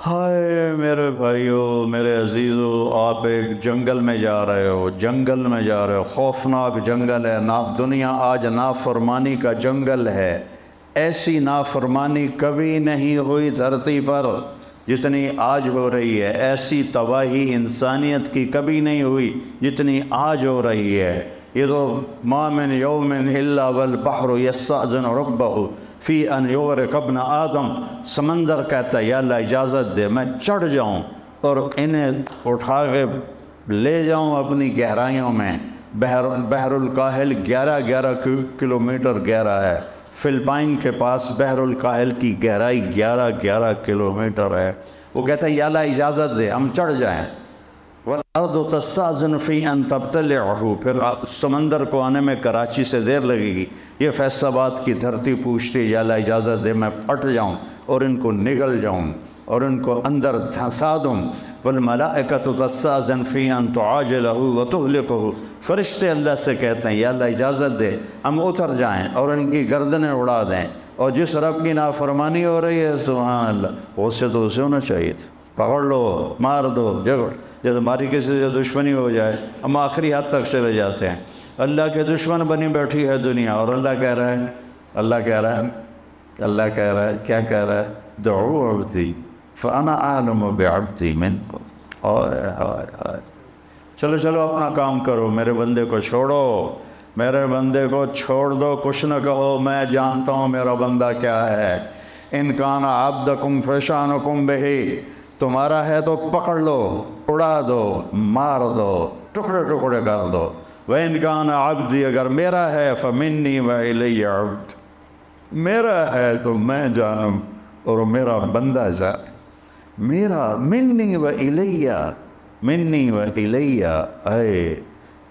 ہائے میرے بھائیو، میرے عزیزو، آپ ایک جنگل میں جا رہے ہو، جنگل میں جا رہے ہو، خوفناک جنگل ہے۔ دنیا آج نافرمانی کا جنگل ہے۔ ایسی نافرمانی کبھی نہیں ہوئی دھرتی پر جتنی آج ہو رہی ہے۔ ایسی تباہی انسانیت کی کبھی نہیں ہوئی جتنی آج ہو رہی ہے۔ یہ تو ما من یوم الا والبحر یستأذن ربہ فی ان یغرق ابن آدم، سمندر کہتا ہے یا اللہ اجازت دے میں چڑھ جاؤں اور انہیں اٹھا کے لے جاؤں اپنی گہرائیوں میں۔ بحر الکاہل 11 کلومیٹر گہرا ہے۔ فلپائن کے پاس بحر الکاہل کی گہرائی 11 کلومیٹر ہے۔ وہ کہتا ہے یا اللہ اجازت دے ہم چڑھ جائیں۔ وَالْأَرْضُ تَسْتَأْذِنُ فِي أَن تَبْتَلِعَهُ، پھر سمندر کو آنے میں کراچی سے دیر لگے گی۔ یہ فیصل آباد کی دھرتی پوچھتی یا اللہ اجازت دے میں پھٹ جاؤں اور ان کو نگل جاؤں اور ان کو اندر دھنسا دوں۔ وَالْمَلَائِكَةُ تَسْتَأْذِنُ فِي أَن تُعَاجِلَهُ وَتُهْلِكَهُ، فرشتے اللہ سے کہتے ہیں یا اللہ اجازت دے ہم اتر جائیں اور ان کی گردنیں اڑا دیں۔ اور جس رب کی نافرمانی ہو رہی ہے سبحان اللہ، اس سے تو اسے ہونا چاہیے تھا، پکڑ لو مار دو جگڑ۔ جب ہماری کسی سے دشمنی ہو جائے ہم آخری حد تک چلے جاتے ہیں۔ اللہ کے دشمن بنی بیٹھی ہے دنیا، اور اللہ کہہ رہا ہے کیا کہہ رہا ہے؟ دعو عبدی فانا اعلم بعبدی منکم۔ چلو اپنا کام کرو، میرے بندے کو چھوڑو، میرے بندے کو چھوڑ دو، کچھ نہ کہو، میں جانتا ہوں میرا بندہ کیا ہے۔ ان کان عبدکم فشانکم بہی، تمہارا ہے تو پکڑ لو، اڑا دو، مار دو، ٹکڑے کر دو۔ وَإِنْ كَانَ عَبْدِي، اگر میرا ہے فَمِنِّي وَإِلَيَّ عَبْدِ، میرا ہے تو میں جانم اور میرا بندہ جانے۔ میرا مِنِّي وَإِلَيَّ، اے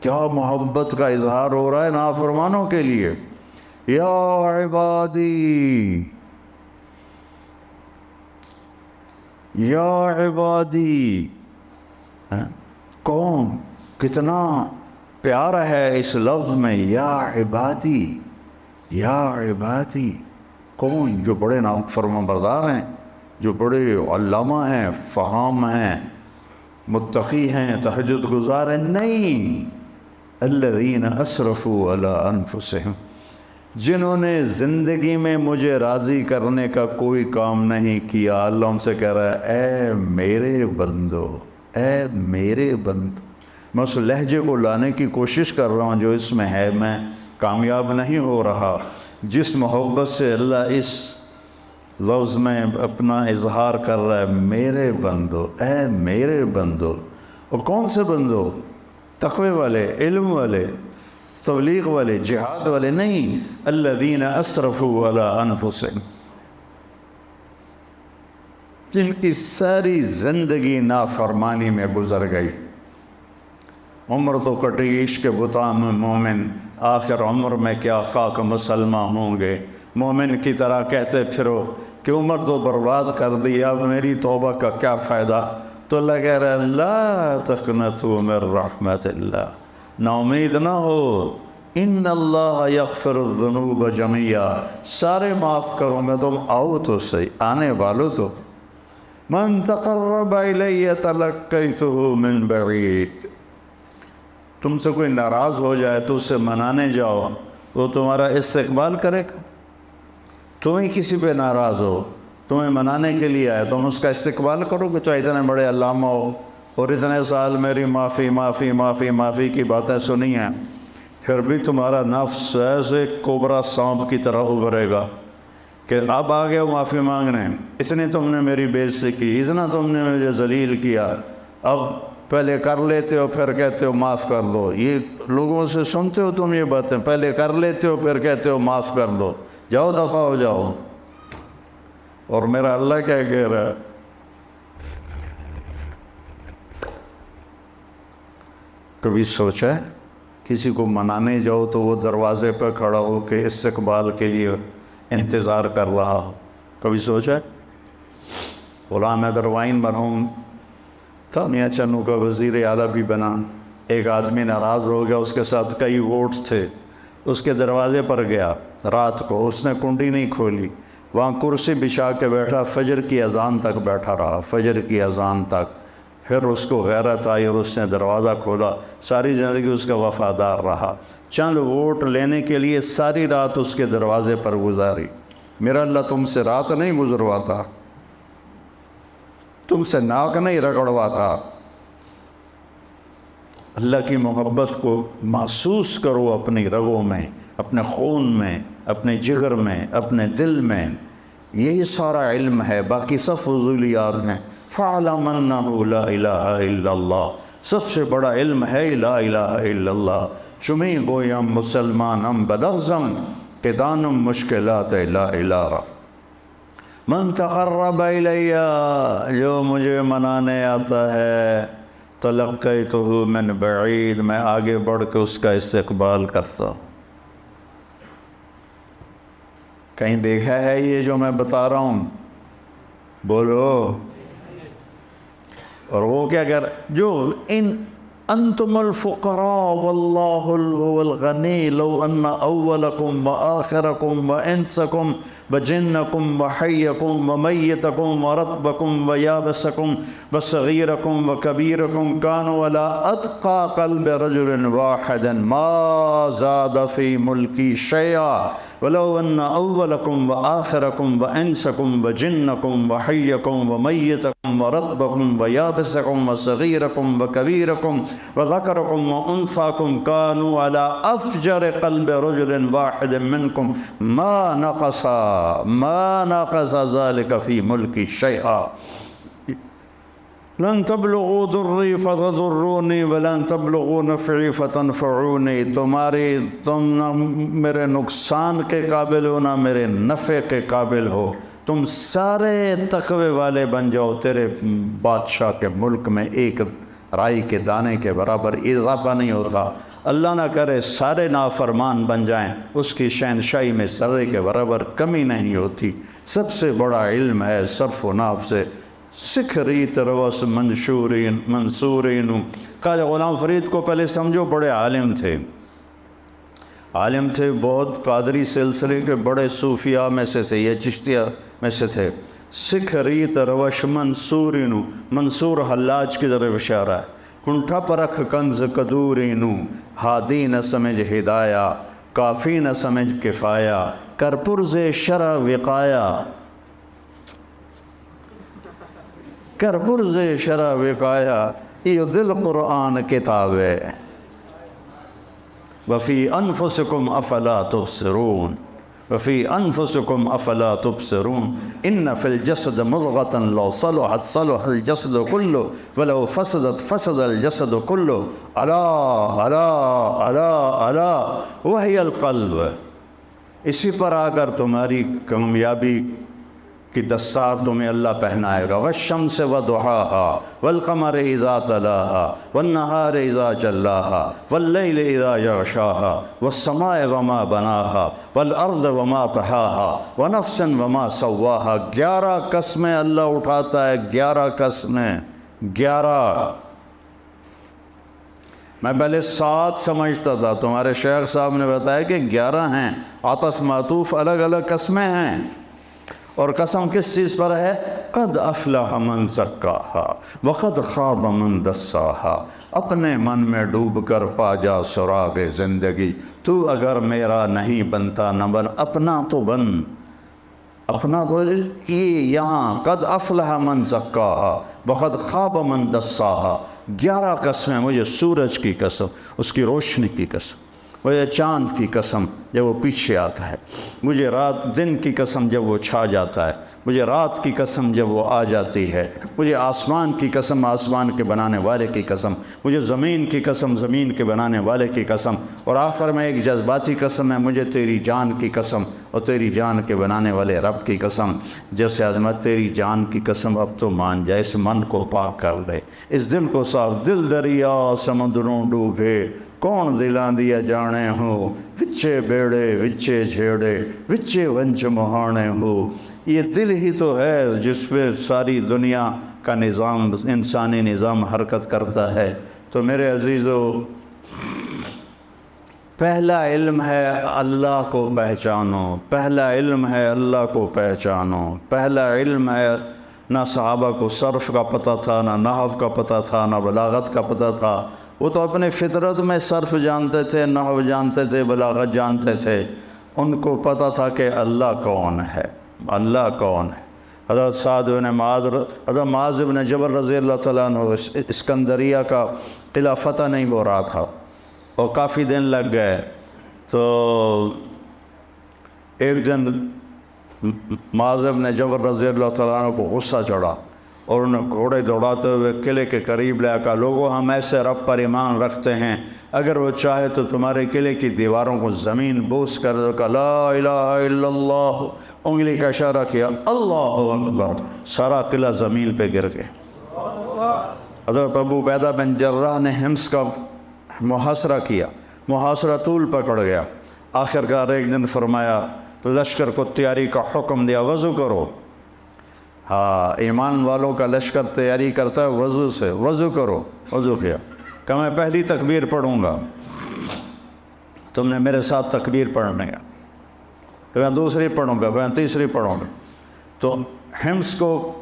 کیا محبت کا اظہار ہو رہا ہے نافرمانوں کے لیے۔ یا عبادی، یا عبادی، کون کتنا پیارا ہے اس لفظ میں یا عبادی، یا عبادی۔ کون؟ جو بڑے فرمان بردار ہیں، جو بڑے علامہ ہیں، فہام ہیں، متقی ہیں، تہجد گزار ہیں؟ نہیں، الذین اسرفوا علی انفسہم، جنہوں نے زندگی میں مجھے راضی کرنے کا کوئی کام نہیں کیا۔ اللہ ان سے کہہ رہا ہے اے میرے بندو، اے میرے بندو، میں اس لہجے کو لانے کی کوشش کر رہا ہوں جو اس میں ہے، میں کامیاب نہیں ہو رہا۔ جس محبت سے اللہ اس لفظ میں اپنا اظہار کر رہا ہے، میرے بندو، اے میرے بندو۔ اور کون سے بندو؟ تقوی والے، علم والے، تبلیغ والے، جہاد والے نہیں، الذین اسرفوا علی انفسہم، جن کی ساری زندگی نافرمانی میں گزر گئی۔ عمر تو کٹی عشق بتاں میں مومن، آخر عمر میں کیا خاک مسلمہ ہوں گے۔ مومن کی طرح کہتے پھرو کہ عمر تو برباد کر دی، اب میری توبہ کا کیا فائدہ؟ تو اللہ کہہ رہا ہے لا تقنطوا من رحمت اللہ، نا امید نہ ہو، ان اللہ یغفر الذنوب جميعا، سارے معاف کروں گا، تم آؤ تو صحیح، آنے والو تو۔ من تقرب الی تلقیتہ من بعید، تم سے کوئی ناراض ہو جائے تو اسے منانے جاؤ، وہ تمہارا استقبال کرے گا۔ تمہیں کسی پہ ناراض ہو، تمہیں منانے کے لیے آئے، تم اس کا استقبال کرو گے؟ چاہے اتنے بڑے علامہ ہو اور اتنے سال میری معافی کی باتیں سنی ہیں، پھر بھی تمہارا نفس ایسے کوبرا سانپ کی طرح ابھرے گا کہ اب آ گئے معافی مانگنے، اتنی تم نے میری بے عزتی کی، اتنا تم نے مجھے ذلیل کیا، اب پہلے کر لیتے ہو پھر کہتے ہو معاف کر دو۔ یہ لوگوں سے سنتے ہو تم یہ باتیں، پہلے کر لیتے ہو پھر کہتے ہو معاف کر دو، جاؤ دفع ہو جاؤ۔ اور میرا اللہ کیا کہہ رہا ہے؟ کبھی سوچا ہے کسی کو منانے جاؤ تو وہ دروازے پہ کھڑا ہو کے استقبال کے لیے انتظار کر رہا ہو؟ کبھی سوچا ہے؟ غلام حیدر وائن مرحوم تھا، میاں چنو کا وزیر اعلیٰ بھی بنا، ایک آدمی ناراض ہو گیا، اس کے ساتھ کئی ووٹ تھے، اس کے دروازے پر گیا رات کو، اس نے کنڈی نہیں کھولی، وہاں کرسی بچھا کے بیٹھا، فجر کی اذان تک بیٹھا رہا، فجر کی اذان تک۔ پھر اس کو غیرت آئی اور اس نے دروازہ کھولا، ساری زندگی اس کا وفادار رہا، چند ووٹ لینے کے لیے ساری رات اس کے دروازے پر گزاری۔ میرا اللہ تم سے رات نہیں گزرواتا، تم سے ناک نہیں رگڑواتا۔ اللہ کی محبت کو محسوس کرو اپنی رگوں میں، اپنے خون میں، اپنے جگر میں، اپنے دل میں۔ یہی سارا علم ہے، باقی سب فضولیات ہیں۔ فَعْلَمْ أَنَّهُ لَا إِلَهَ إِلَّا اللَّهُ، سب سے بڑا علم ہے لا الہ الا اللہ۔ چمی گویم مسلمانم بدغزم، قدانم مشکلات لا الہ۔ من تقرب الیہ، جو مجھے منانے آتا ہے، تلقیتہ من بعید، میں آگے بڑھ کے اس کا استقبال کرتا ہوں۔ کہیں دیکھا ہے یہ جو میں بتا رہا ہوں؟ بولو۔ اور وہ کیا کر، جو انتم الفقراء واللہ هو الغنی، لو ان اولکم وآخرکم وانسکم وجنکم وحیکم ومیتکم ورطبکم ویابسکم وصغیرکم وکبیرکم کانوا علی اتقى قلب رجل واحد ما زاد فی ملکی شیئا ولو ان اولکم وآخرکم وانسکم وجنکم وحیکم ومیتکم ورطبکم ویابسکم وصغیرکم وکبیرکم وذکرکم وانثاکم کانوا علی افجر قلب رجل واحد منکم ما نقص ذلك فی ملکی شیئا لن تبلغوا ضری فتضرونی ولن تبلغوا نفعی فتنفعونی، تم نہ میرے نقصان کے قابل ہو نہ میرے نفع کے قابل ہو، تم سارے تقوی والے بن جاؤ، تیرے بادشاہ کے ملک میں ایک رائی کے دانے کے برابر اضافہ نہیں ہوتا۔ اللہ نہ کرے سارے نافرمان بن جائیں، اس کی شہنشاہی میں ذرے کے برابر کمی نہیں ہوتی۔ سب سے بڑا علم ہے صرف و ناف سے سکھ ریت روس منشورین منصورین۔ خواجہ غلام فرید کو پہلے سمجھو بڑے عالم تھے، عالم تھے بہت، قادری سلسلے کے بڑے صوفیاء میں سے تھے، یہ چشتیہ میں سے تھے۔ سکھ ریت روش منصورین، منصور حلاج کی طرف اشارہ ہے۔ کنٹھا پرکھ کنز قدورینو، ہادی نہ سمجھ ہدایہ، کافی نہ سمجھ کفایہ، کر پرز شرع وقایا، کر پرز شرع وقایا، یہ دل قرآن کتاب ہے۔ وفی انفسکم افلا تبصرون، وفی انفسکم افلا تبصرون، ان فی الجسد مضغۃ لو صلحت صلح الجسد کلہ ولو فسدت فسد الجسد کلہ، الا الا الا الا وہی القلب۔ اسی پر آ کر تمہاری کامیابی کی دستار تمہیں اللہ پہنائے گا۔ والشمس وضحاها والقمر اذا تلاها والنہار اذا جلاها واللیل اذا یغشاها والسماء وما بناها والارض وما طحاها ونفس وما سواها۔ 11 قسمیں اللہ اٹھاتا ہے، 11 قسمیں، 11۔ میں پہلے 7 سمجھتا تھا، تمہارے شیخ صاحب نے بتایا کہ 11 ہیں، عطف معطوف الگ الگ قسمیں ہیں۔ اور قسم کس چیز پر ہے؟ قد افلح من زکاہا وقد خاب من دساہا۔ اپنے من میں ڈوب کر پا جا سراغ زندگی، تو اگر میرا نہیں بنتا نہ بن، اپنا تو بن، اپنا تو یہ یہاں قد افلح من زکاہا وقد خواب من دساہا۔ 11 قسمیں، مجھے سورج کی قسم، اس کی روشنی کی قسم، مجھے چاند کی قسم جب وہ پیچھے آتا ہے، مجھے دن کی قسم جب وہ چھا جاتا ہے، مجھے رات کی قسم جب وہ آ جاتی ہے، مجھے آسمان کی قسم، آسمان کے بنانے والے کی قسم، مجھے زمین کی قسم، زمین کے بنانے والے کی قسم، اور آخر میں ایک جذباتی قسم ہے، مجھے تیری جان کی قسم اور تیری جان کے بنانے والے رب کی قسم۔ جیسے عظمت تیری جان کی قسم، اب تو مان جائے، اس من کو پاک کر لے، اس دل کو صاف، دل دریا سمندروں ڈوبے، کون دلاں دیا جانے ہو، وچے بیڑے وچے جھیڑے وچے ونچ مہانے ہو۔ یہ دل ہی تو ہے جس پہ ساری دنیا کا نظام، انسانی نظام حرکت کرتا ہے۔ تو میرے عزیزو، پہلا علم ہے اللہ کو پہچانو، پہلا علم ہے اللہ کو پہچانو، پہلا علم ہے۔ نہ صحابہ کو صرف کا پتہ تھا، نہ نحو کا پتہ تھا، نہ بلاغت کا پتہ تھا۔ وہ تو اپنے فطرت میں صرف جانتے تھے، نحو جانتے تھے، بلاغت جانتے تھے۔ ان کو پتہ تھا کہ اللہ کون ہے، اللہ کون ہے۔ حضرت حضرت معاذ بن جبل رضی اللہ تعالیٰ عنہ اسکندریہ کا قلعہ فتح نہیں ہو رہا تھا اور کافی دن لگ گئے، تو ایک دن معاذ بن جبل رضی اللہ تعالیٰ عنہ کو غصہ چڑھا اور انہیں گھوڑے دوڑاتے ہوئے قلعے کے قریب لے کہا، لوگوں ہم ایسے رب پر ایمان رکھتے ہیں، اگر وہ چاہے تو تمہارے قلعے کی دیواروں کو زمین بوس کر دے۔ کہا لا الہ الا اللہ، انگلی کا اشارہ کیا، اللہ اکبر، سارا قلعہ زمین پہ گر گیا۔ حضرت ابو عبیدہ بن جراح نے حمص کا محاصرہ کیا، محاصرہ طول پکڑ گیا۔ آخرکار ایک دن فرمایا، لشکر کو تیاری کا حکم دیا، وضو کرو۔ ہاں، ایمان والوں کا لشکر تیاری کرتا ہے وضو سے، وضو کرو۔ وضو کیا، کہ میں پہلی تکبیر پڑھوں گا، تم نے میرے ساتھ تکبیر پڑھنے گا، پھر میں دوسری پڑھوں گا، پھر میں تیسری پڑھوں گا۔ تو حمص کو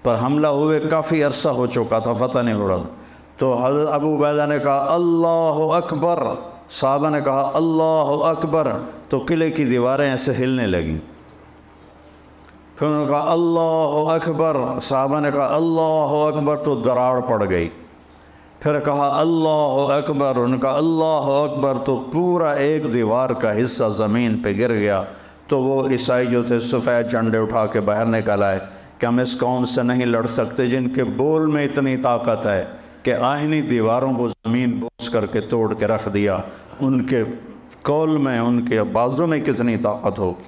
پر حملہ ہوئے کافی عرصہ ہو چکا تھا، فتح نہیں ہو رہا تھا۔ تو حضرت ابو عبیدہ نے کہا اللہ اکبر، صحابہ نے کہا اللہ اکبر، تو قلعے کی دیواریں ایسے ہلنے لگیں۔ پھر انہوں نے کہا اللہ اکبر، صحابہ نے کہا اللہ اکبر، تو دراڑ پڑ گئی۔ پھر کہا اللہ اکبر، انہوں نے کہا اللہ اکبر، تو پورا ایک دیوار کا حصہ زمین پہ گر گیا۔ تو وہ عیسائی جو تھے سفید جھنڈے اٹھا کے باہر نکل آئے کہ ہم اس قوم سے نہیں لڑ سکتے جن کے بول میں اتنی طاقت ہے کہ آہنی دیواروں کو زمین بوس کر کے توڑ کے رکھ دیا، ان کے قول میں، ان کے بازو میں کتنی طاقت ہوگی۔